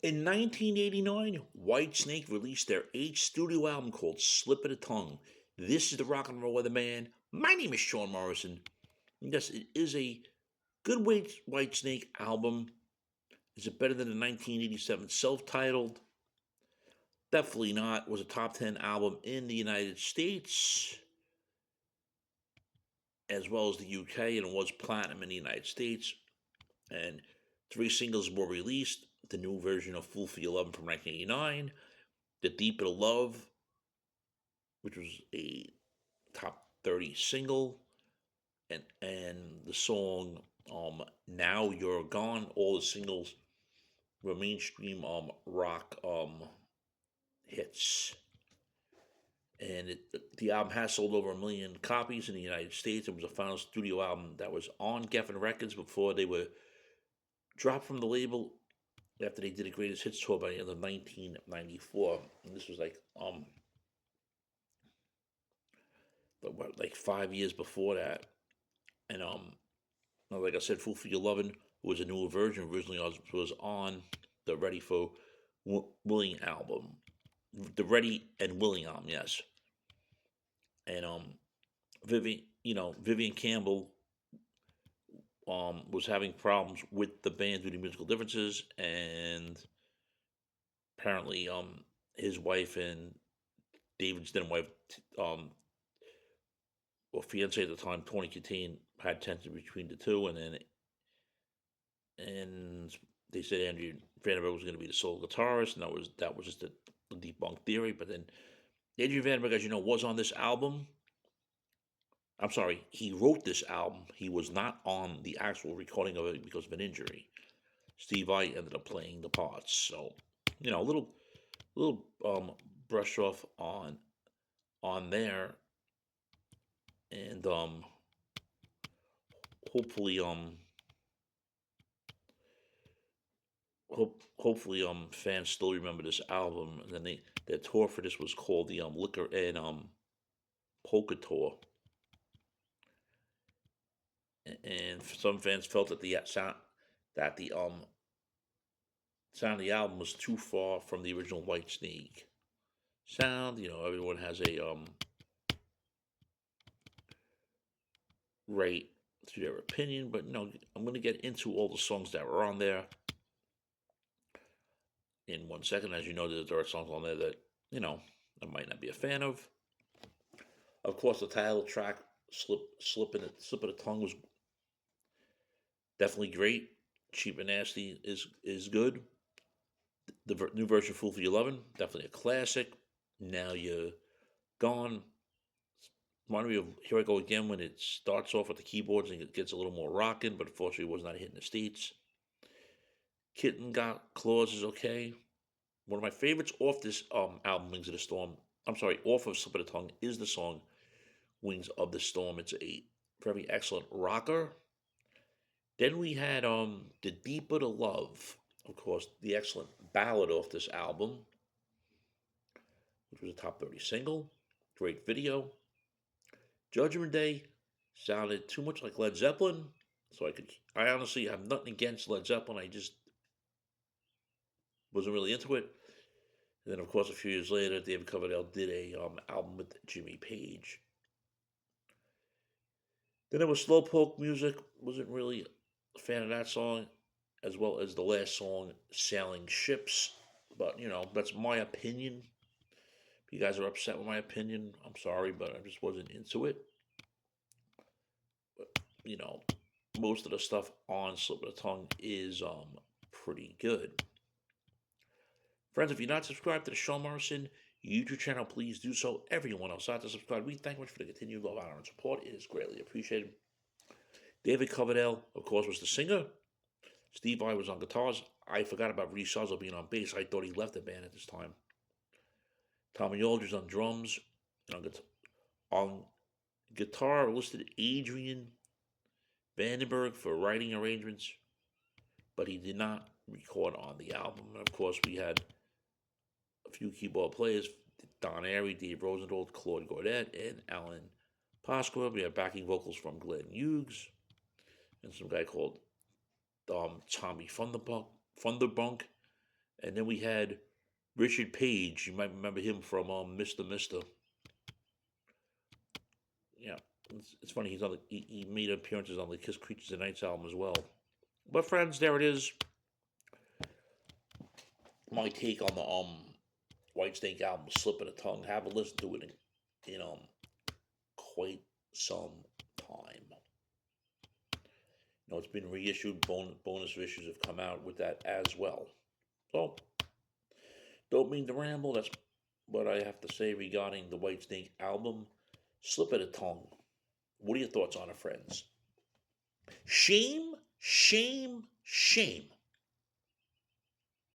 In 1989, Whitesnake released their eighth studio album called Slip of the Tongue. This is the Rock and Roll Weatherman. My name is Sean Morrison. Yes, it is a good Whitesnake album. Is it better than the 1987 self-titled? Definitely not. It was a top 10 album in the United States as well as the UK, and it was platinum in the United States. And three singles were released: the new version of Fool for Your Lovin' from 1989, The Deep of the Love, which was a top 30 single, and the song Now You're Gone. All the singles were mainstream rock hits. And the album has sold over 1 million copies in the United States. It was a final studio album that was on Geffen Records before they were dropped from the label after they did a greatest hits tour by the end of 1994. And this was like 5 years before that. And like I said, Fool for Your Lovin' was a newer version. Originally was on the Ready for Willing album, the Ready and Willing album, yes. And Vivian Campbell was having problems with the band due to musical differences, and apparently his wife and David's then wife or fiance at the time, Tony Katane, had tension between the two, and they said Andrew Vandenberg was going to be the sole guitarist, and that was just a debunked theory. But then Adrian Vandenberg, as you know, was on this album. I'm sorry, he wrote this album. He was not on the actual recording of it because of an injury. Steve Vai ended up playing the parts, so a little brush off on there, and hopefully hopefully fans still remember this album. And then their tour for this was called the Liquor and Polka Tour. And some fans felt that the sound of the album was too far from the original Whitesnake sound. Everyone has a right to their opinion, but I'm going to get into all the songs that were on there in 1 second. As you know, there are songs on there that I might not be a fan of. Of course, the title track "Slip of the Tongue" was definitely great. "Cheap and Nasty" is good. The new version "Fool for Your Lovin'" definitely a classic. "Now You're Gone" reminded me of "Here I Go Again" when it starts off with the keyboards and it gets a little more rocking, but unfortunately it was not hitting the States. "Kitten Got Claws" is okay. One of my favorites off this album, Wings of the Storm, off of Slip of the Tongue, is the song Wings of the Storm. It's a very excellent rocker. Then we had The Deeper the Love, of course, the excellent ballad off this album, which was a top 30 single. Great video. Judgment Day sounded too much like Led Zeppelin, so I honestly have nothing against Led Zeppelin. I just wasn't really into it. And then, of course, a few years later, David Coverdale did a album with Jimmy Page. Then there was slowpoke music. Wasn't really a fan of that song, as well as the last song, Sailing Ships. But, that's my opinion. If you guys are upset with my opinion, I'm sorry, but I just wasn't into it. But, most of the stuff on Slip of the Tongue is pretty good. Friends, if you're not subscribed to the Sean Morrison YouTube channel, please do so. Everyone else out to subscribe. We thank you much for the continued love, honor, and support. It is greatly appreciated. David Coverdale, of course, was the singer. Steve Vai was on guitars. I forgot about Reese Suzzo being on bass. I thought he left the band at this time. Tommy Aldridge on drums. And on guitar listed Adrian Vandenberg for writing arrangements, but he did not record on the album. And of course, we had a few keyboard players: Don Airey, Dave Rosenthal, Claude Gaudet, and Alan Pasqua. We had backing vocals from Glenn Hughes and some guy called Tommy Thunderbunk. And then we had Richard Page. You might remember him from Mr. Mister. Yeah, it's funny. He made appearances on the Kiss Creatures and Nights album as well. But friends, there it is. My take on the Whitesnake album, "Slip of the Tongue." Have a listen to it in quite some time. It's been reissued. Bonus issues have come out with that as well. So, don't mean to ramble. That's what I have to say regarding the Whitesnake album, "Slip of the Tongue." What are your thoughts on it, friends? Shame, shame, shame